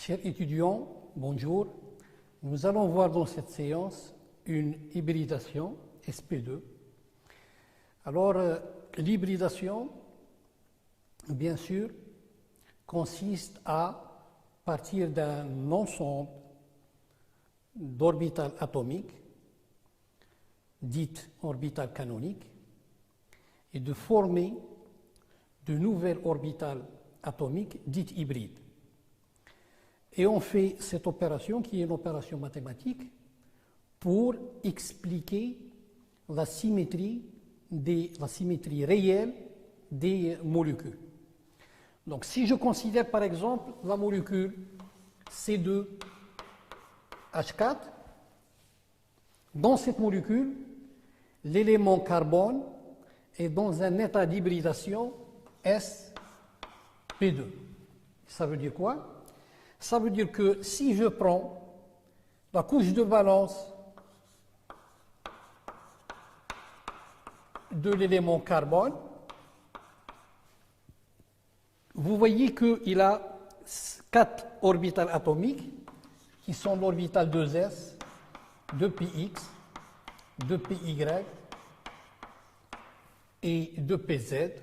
Chers étudiants, bonjour. Nous allons voir dans cette séance une hybridation SP2. Alors, l'hybridation, bien sûr, consiste à partir d'un ensemble d'orbitales atomiques, dites orbitales canoniques, et de former de nouvelles orbitales atomiques dites hybrides. Et on fait cette opération qui est une opération mathématique pour expliquer la symétrie réelle des molécules. Donc si je considère par exemple la molécule C2H4, dans cette molécule, l'élément carbone est dans un état d'hybridation sp2. Ça veut dire quoi? Ça veut dire que si je prends la couche de valence de l'élément carbone, vous voyez qu'il a 4 orbitales atomiques qui sont l'orbital 2s, 2px, 2py et 2pz.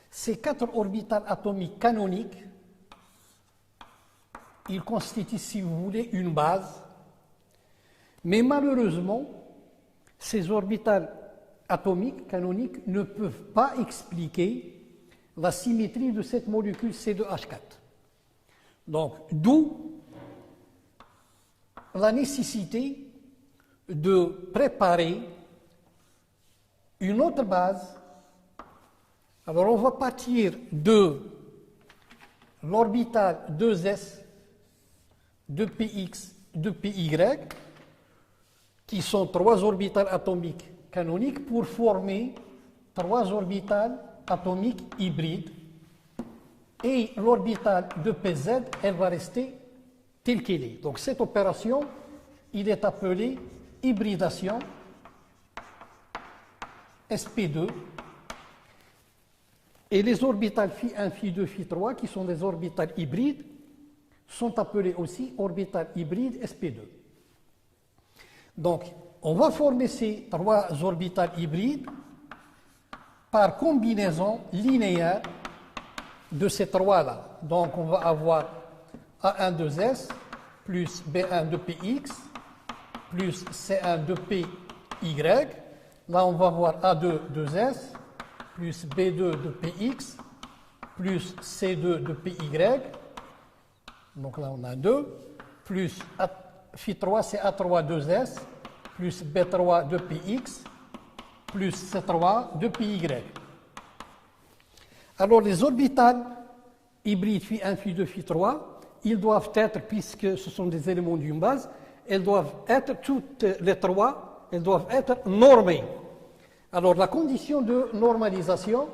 Ces 4 orbitales atomiques canoniques, ils constituent, si vous voulez, une base. Mais malheureusement, ces orbitales atomiques canoniques ne peuvent pas expliquer la symétrie de cette molécule C2H4. Donc, d'où la nécessité de préparer une autre base. Alors, on va partir de l'orbital 2s, 2px, 2py, qui sont 3 orbitales atomiques canoniques pour former 3 orbitales atomiques hybrides. Et l'orbitale 2pz, elle va rester telle qu'elle est. Donc cette opération, il est appelée hybridation sp2. Et les orbitales φ1, φ2, φ3, qui sont des orbitales hybrides, sont appelées aussi orbitales hybrides sp2. Donc, on va former ces 3 orbitales hybrides par combinaison linéaire de ces 3-là. Donc, on va avoir A1,2s plus B1,2px plus C1,2py. Là, on va avoir A2,2s plus B2,2px plus C2,2py. Donc là, on a 2, plus Φ3, c'est A3,2s, plus B3,2px, plus C3, 2py. Alors, les orbitales hybrides Φ1, Φ2, Φ3, ils doivent être, puisque ce sont des éléments d'une base, elles doivent être toutes les 3, elles doivent être normées. Alors, la condition de normalisation,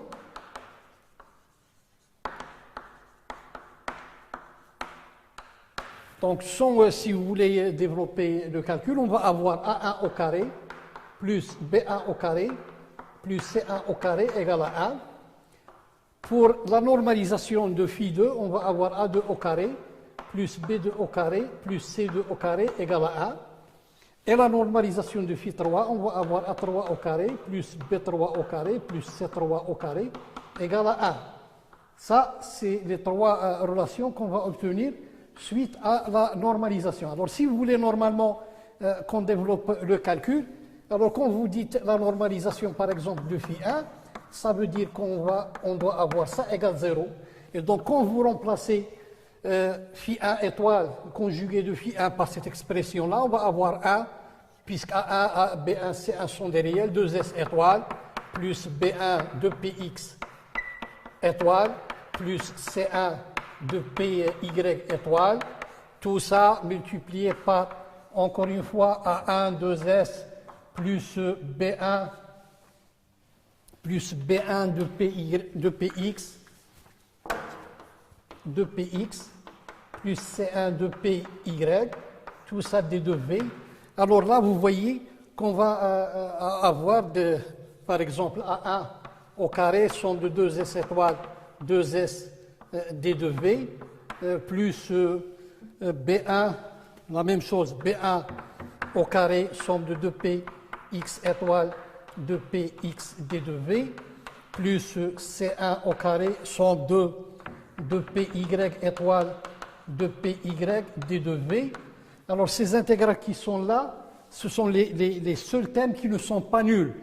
donc, si vous voulez développer le calcul, on va avoir A1 au carré plus B1 au carré plus C1 au carré égale à 1. Pour la normalisation de Φ2, on va avoir A2 au carré plus B2 au carré plus C2 au carré égale à 1. Et la normalisation de Φ3, on va avoir A3 au carré plus B3 au carré plus C3 au carré égale à 1. Ça, c'est les 3 relations qu'on va obtenir suite à la normalisation. Alors, si vous voulez normalement qu'on développe le calcul, alors quand vous dites la normalisation, par exemple, de Φ1, ça veut dire qu'on doit avoir ça égale 0. Et donc, quand vous remplacez Φ1 étoile conjugué de Φ1 par cette expression-là, on va avoir 1, puisque A1, B1, C1 sont des réels, 2S étoile, plus B1, 2px étoile, plus C1, 2py étoile, tout ça multiplié par, encore une fois, A1, 2s, plus B1, plus B1, 2px, 2px, plus C1, 2py, tout ça des 2v. Alors là, vous voyez qu'on va avoir, par exemple, A1 au carré sont de 2s étoile, 2s d2v, plus B1, la même chose, B1 au carré, somme de 2P x étoile 2P x d2v, plus C1 au carré, somme de 2PY étoile 2PY d2v. Alors ces intégrales qui sont là, ce sont les seuls termes qui ne sont pas nuls.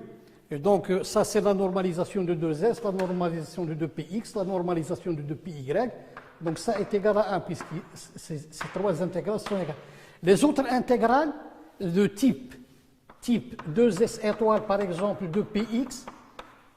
Et donc ça c'est la normalisation de 2S, la normalisation de 2Px, la normalisation de 2Py. Donc ça est égal à 1 puisque ces trois intégrales sont égales. Les autres intégrales de type 2S étoile par exemple 2Px,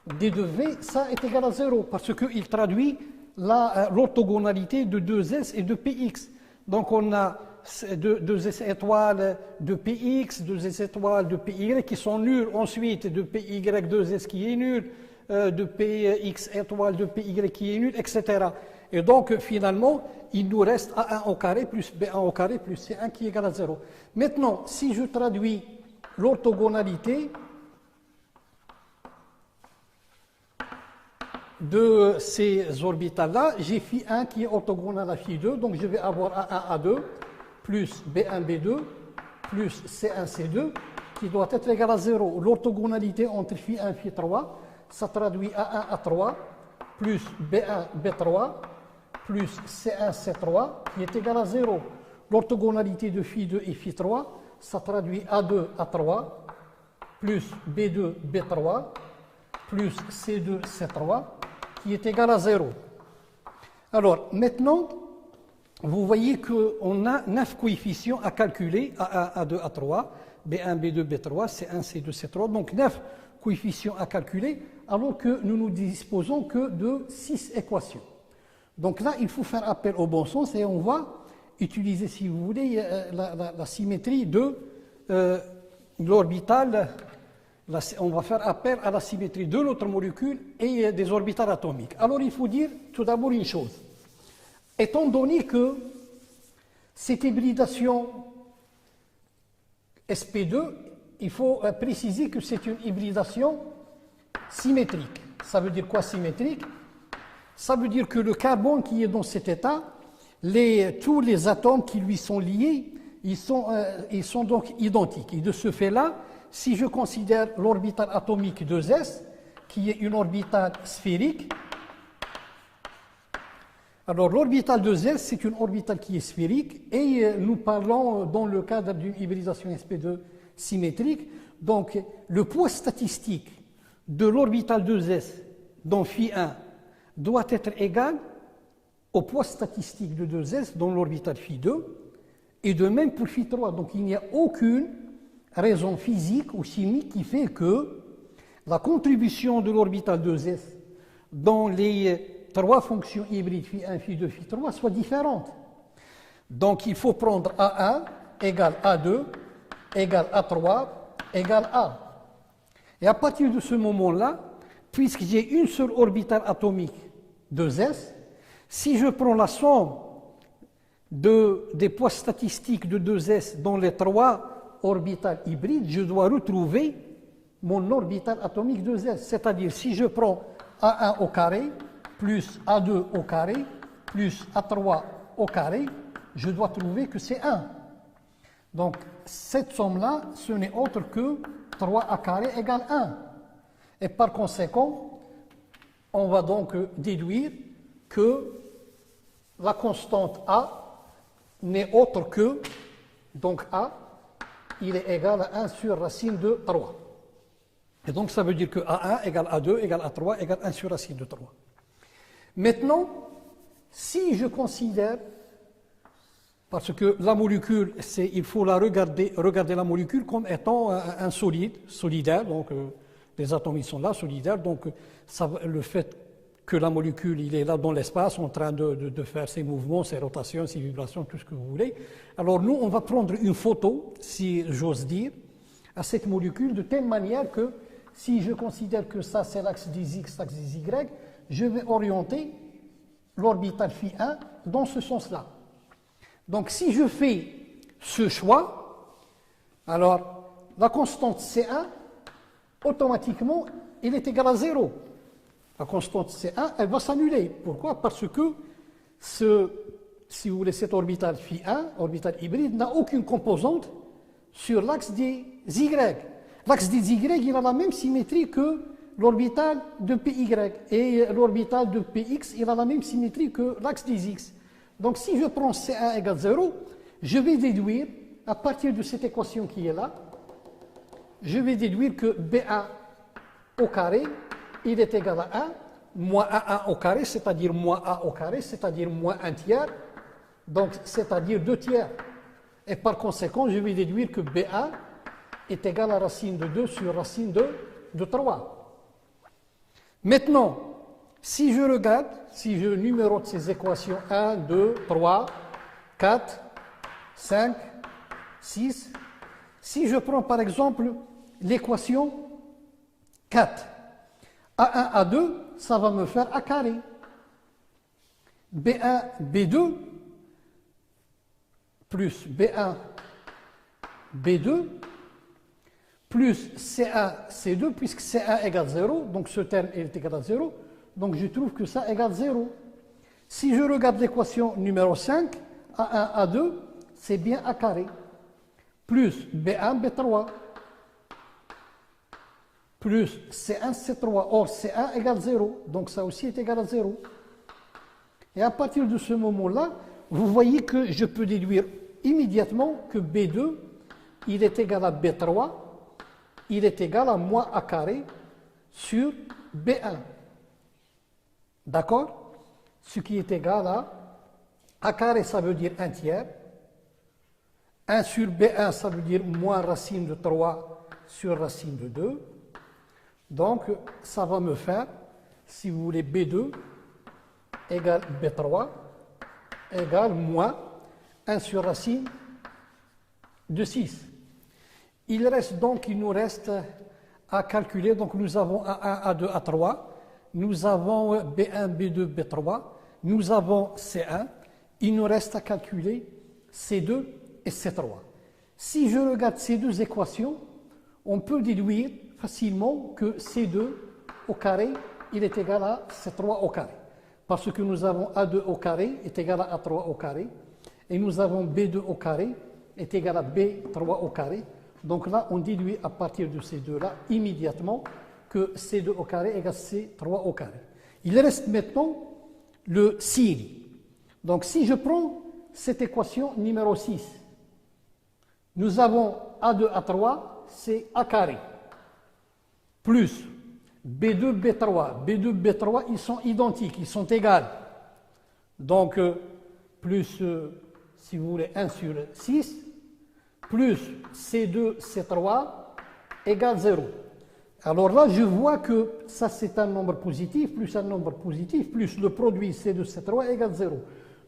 d2v, ça est égal à 0 parce qu'il traduit l'orthogonalité de 2S et de Px. Donc on a 2S étoiles de Px, 2S étoiles de Py qui sont nuls. Ensuite, de Py 2S qui est nul, de Px étoile de Py qui est nul, etc. Et donc, finalement, il nous reste A1 au carré plus B1 au carré plus C1 qui est égal à 0. Maintenant, si je traduis l'orthogonalité de ces orbitales-là, j'ai φ1 qui est orthogonal à φ2, donc je vais avoir A1, A2, plus B1, B2, plus C1, C2, qui doit être égal à 0. L'orthogonalité entre φ1 et φ3, ça traduit A1, A3, plus B1, B3, plus C1, C3, qui est égal à 0. L'orthogonalité de φ2 et φ3, ça traduit A2, A3, plus B2, B3, plus C2, C3, qui est égal à 0. Alors, maintenant, vous voyez qu'on a 9 coefficients à calculer, A1, A2, A3, B1, B2, B3, C1, C2, C3, donc 9 coefficients à calculer, alors que nous ne disposons que de 6 équations. Donc là, il faut faire appel au bon sens et on va utiliser, si vous voulez, la symétrie de l'orbital. On va faire appel à la symétrie de notre molécule et des orbitales atomiques. Alors, il faut dire tout d'abord une chose. Étant donné que cette hybridation sp2, il faut préciser que c'est une hybridation symétrique. Ça veut dire quoi symétrique? Ça veut dire que le carbone qui est dans cet état, tous les atomes qui lui sont liés, ils sont donc identiques. Et de ce fait-là, si je considère l'orbital atomique 2s, qui est une orbitale sphérique, alors l'orbital 2s, c'est une orbitale qui est sphérique, et nous parlons dans le cadre d'une hybridation sp2 symétrique. Donc le poids statistique de l'orbital 2s dans φ1 doit être égal au poids statistique de 2s dans l'orbital φ2, et de même pour φ3. Donc il n'y a aucune raison physique ou chimique qui fait que la contribution de l'orbital 2s dans les trois fonctions hybrides φ1, φ2, φ3 soit différente. Donc il faut prendre A1 égale A2 égale A3 égale A. Et à partir de ce moment-là, puisque j'ai une seule orbitale atomique 2s, si je prends la somme des poids statistiques de 2s dans les trois orbitales hybrides, je dois retrouver mon orbital atomique 2s. C'est-à-dire, si je prends A1 au carré, plus A2 au carré, plus A3 au carré, je dois trouver que c'est 1. Donc, cette somme-là, ce n'est autre que 3A carré égale 1. Et par conséquent, on va donc déduire que la constante A n'est autre que, donc A, il est égal à 1 sur racine de 3. Et donc ça veut dire que A1 égale A2 égale A3 égale 1 sur racine de 3. Maintenant, si je considère, parce que la molécule, il faut regarder la molécule comme étant un solidaire, donc les atomes ils sont là, solidaires, donc le fait que la molécule il est là dans l'espace en train de faire ses mouvements, ses rotations, ses vibrations, tout ce que vous voulez. Alors nous, on va prendre une photo, si j'ose dire, à cette molécule de telle manière que si je considère que ça c'est l'axe des X, l'axe des Y, je vais orienter l'orbital φ1 dans ce sens-là. Donc si je fais ce choix, alors la constante C1, automatiquement, elle est égale à 0. La constante C1, elle va s'annuler. Pourquoi? Parce que si vous voulez, cette orbitale φ1, orbitale hybride, n'a aucune composante sur l'axe des Y. L'axe des Y, il a la même symétrie que l'orbitale de PY. Et l'orbitale de PX, il a la même symétrie que l'axe des X. Donc si je prends C1 égale 0, je vais déduire, à partir de cette équation qui est là, je vais déduire que B1 au carré, il est égal à 1, moins A1 au carré, c'est-à-dire moins A au carré, c'est-à-dire moins 1 tiers, donc c'est-à-dire 2 tiers. Et par conséquent, je vais déduire que B1 est égal à racine de 2 sur racine de 3. Maintenant, si je regarde, si je numérote ces équations 1, 2, 3, 4, 5, 6, si je prends par exemple l'équation 4, A1, A2, ça va me faire A carré. B1, B2, plus B1, B2, plus C1, C2, puisque C1 égale 0, donc ce terme est égal à 0, donc je trouve que ça égale 0. Si je regarde l'équation numéro 5, A1, A2, c'est bien A carré, plus B1, B3, plus C1, C3. Or, C1 égale 0, donc ça aussi est égal à 0. Et à partir de ce moment-là, vous voyez que je peux déduire immédiatement que B2, il est égal à B3, il est égal à moins A carré sur B1. D'accord? Ce qui est égal à A carré, ça veut dire 1 tiers. 1 sur B1, ça veut dire moins racine de 3 sur racine de 2. Donc, ça va me faire, si vous voulez, B2 égale B3 égale moins 1 sur racine de 6. Il nous reste à calculer. Donc, nous avons A1, A2, A3. Nous avons B1, B2, B3. Nous avons C1. Il nous reste à calculer C2 et C3. Si je regarde ces deux équations, on peut déduire facilement que C2 au carré, il est égal à C3 au carré. Parce que nous avons A2 au carré est égal à A3 au carré. Et nous avons B2 au carré est égal à B3 au carré. Donc là, on déduit à partir de ces deux-là immédiatement que C2 au carré égale C3 au carré. Il reste maintenant le signe. Donc si je prends cette équation numéro 6, nous avons A2, A3, c'est A carré, plus B2, B3. B2, B3, ils sont identiques, ils sont égaux. Donc, plus, si vous voulez, 1 sur 6, plus C2, C3, égale 0. Alors là, je vois que ça, c'est un nombre positif, plus un nombre positif, plus le produit C2, C3 égale 0.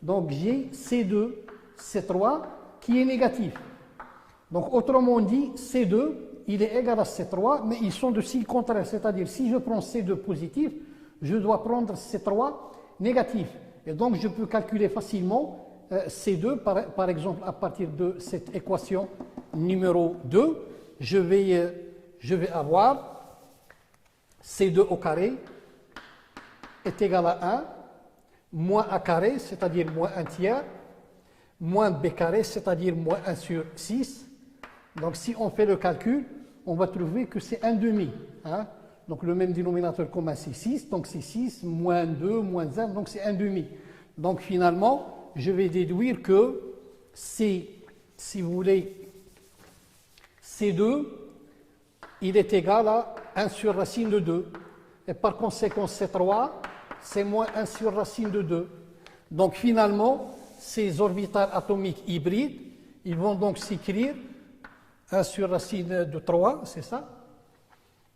Donc, j'ai C2, C3 qui est négatif. Donc, autrement dit, C2, il est égal à C3, mais ils sont de signes contraires. C'est-à-dire, si je prends C2 positif, je dois prendre C3 négatif. Et donc, je peux calculer facilement C2, par exemple, à partir de cette équation numéro 2, je vais avoir C2 au carré est égal à 1, moins A carré, c'est-à-dire moins 1 tiers, moins B carré, c'est-à-dire moins 1 sur 6. Donc, si on fait le calcul, on va trouver que c'est 1 demi. Hein? Donc, le même dénominateur commun, c'est 6. Donc, c'est 6, moins 2, moins 1, donc c'est 1 demi. Donc, finalement, je vais déduire que c'est, si vous voulez, C2, il est égal à 1 sur racine de 2. Et par conséquent, C3, c'est moins 1 sur racine de 2. Donc, finalement, ces orbitales atomiques hybrides, ils vont donc s'écrire 1 sur racine de 3, c'est ça?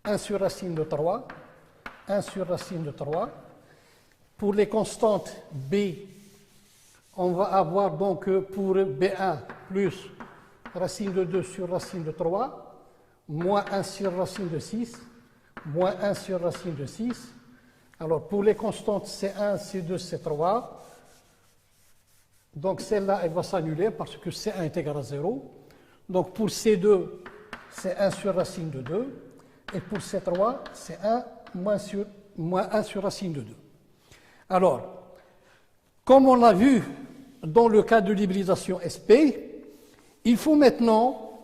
1 sur racine de 3, 1 sur racine de 3. Pour les constantes B, on va avoir donc pour B1 plus racine de 2 sur racine de 3, moins 1 sur racine de 6, moins 1 sur racine de 6. Alors pour les constantes C1, C2, C3, donc celle-là, elle va s'annuler parce que C1 est égal à 0. Donc pour C2, c'est 1 sur racine de 2. Et pour C3, c'est 1 moins 1 sur racine de 2. Alors, comme on l'a vu dans le cas de l'hybridation SP, il faut maintenant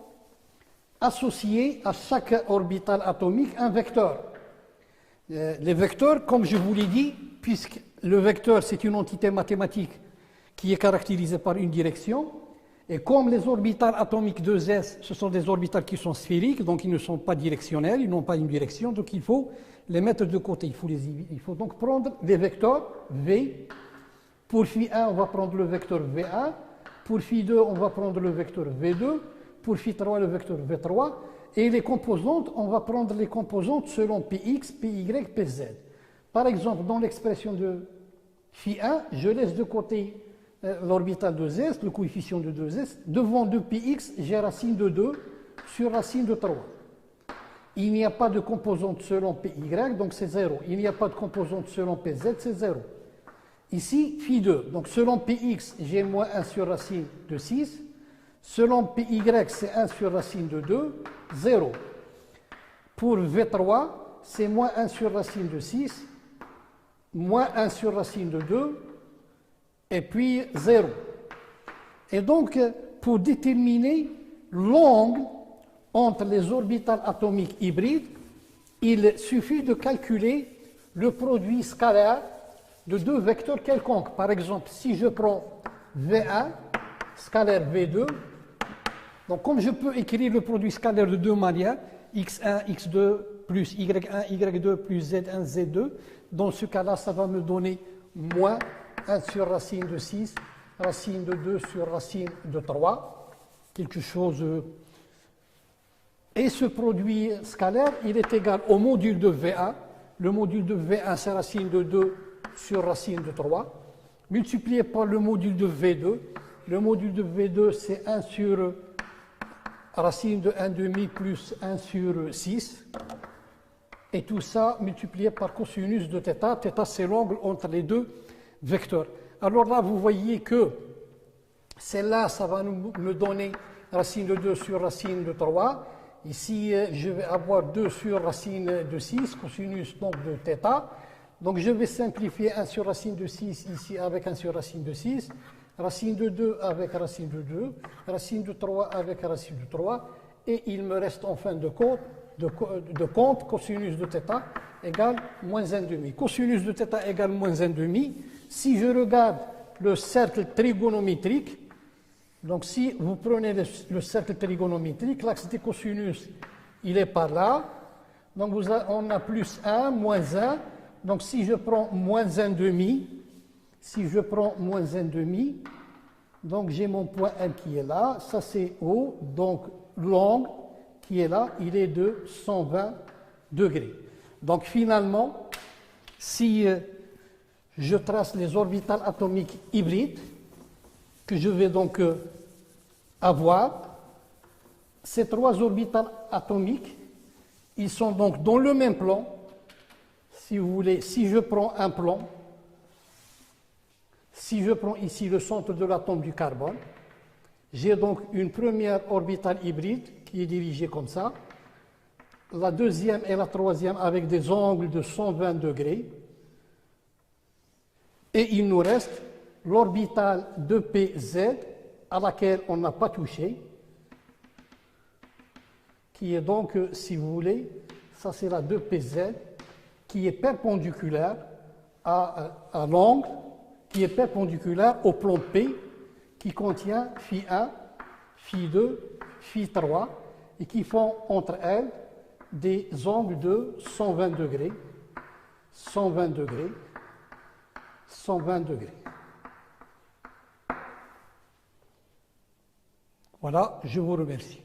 associer à chaque orbital atomique un vecteur. Les vecteurs, comme je vous l'ai dit, puisque le vecteur c'est une entité mathématique qui est caractérisée par une direction, et comme les orbitales atomiques 2s, ce sont des orbitales qui sont sphériques, donc ils ne sont pas directionnels, ils n'ont pas une direction, donc il faut les mettre de côté. Il faut donc prendre des vecteurs V. Pour phi1, on va prendre le vecteur V1. Pour phi2, on va prendre le vecteur V2. Pour phi3, le vecteur V3. Et les composantes, on va prendre les composantes selon Px, Py, Pz. Par exemple, dans l'expression de phi1, je laisse de côté l'orbital de s, le coefficient de 2s. Devant 2px, j'ai racine de 2 sur racine de 3. Il n'y a pas de composante selon Py, donc c'est 0. Il n'y a pas de composante selon Pz, c'est 0. Ici, phi2, donc selon Px, j'ai moins 1 sur racine de 6. Selon Py, c'est 1 sur racine de 2, 0. Pour V3, c'est moins 1 sur racine de 6, moins 1 sur racine de 2, et puis 0. Et donc, pour déterminer l'angle entre les orbitales atomiques hybrides, il suffit de calculer le produit scalaire de deux vecteurs quelconques. Par exemple, si je prends V1, scalaire V2, donc comme je peux écrire le produit scalaire de deux manières, x1, x2 plus y1, y2 plus z1, z2, dans ce cas-là, ça va me donner moins 1 sur racine de 6, racine de 2 sur racine de 3, quelque chose. Et ce produit scalaire, il est égal au module de V1. Le module de V1, c'est racine de 2 sur racine de 3, multiplié par le module de V2. Le module de V2, c'est 1 sur racine de 1,5 plus 1 sur 6. Et tout ça multiplié par cosinus de θ. Θ, c'est l'angle entre les deux vecteurs. Alors là, vous voyez que celle-là, ça va me donner racine de 2 sur racine de 3. Ici, je vais avoir 2 sur racine de 6, cosinus donc de θ. Donc je vais simplifier 1 sur racine de 6 ici avec 1 sur racine de 6, racine de 2 avec racine de 2, racine de 3 avec racine de 3, et il me reste en fin de compte cosinus de θ égale moins 1,5. Cosinus de θ égale moins 1,5. Si je regarde le cercle trigonométrique, donc si vous prenez le cercle trigonométrique, l'axe des cosinus, il est par là. Donc on a plus 1, moins 1. Donc si je prends moins 1,5, donc j'ai mon point M qui est là, ça c'est O, donc l'angle qui est là, il est de 120 degrés. Donc finalement, si je trace les orbitales atomiques hybrides, que je vais donc avoir, ces trois orbitales atomiques, ils sont donc dans le même plan. Si vous voulez, si je prends un plan, si je prends ici le centre de l'atome du carbone, j'ai donc une première orbitale hybride qui est dirigée comme ça, la deuxième et la troisième avec des angles de 120 degrés, et il nous reste l'orbitale 2pz à laquelle on n'a pas touché, qui est donc, si vous voulez, ça c'est la 2pz, qui est perpendiculaire à l'angle, qui est perpendiculaire au plan P, qui contient phi1, phi2, phi3, et qui font entre elles des angles de 120 degrés, 120 degrés, 120 degrés. Voilà, je vous remercie.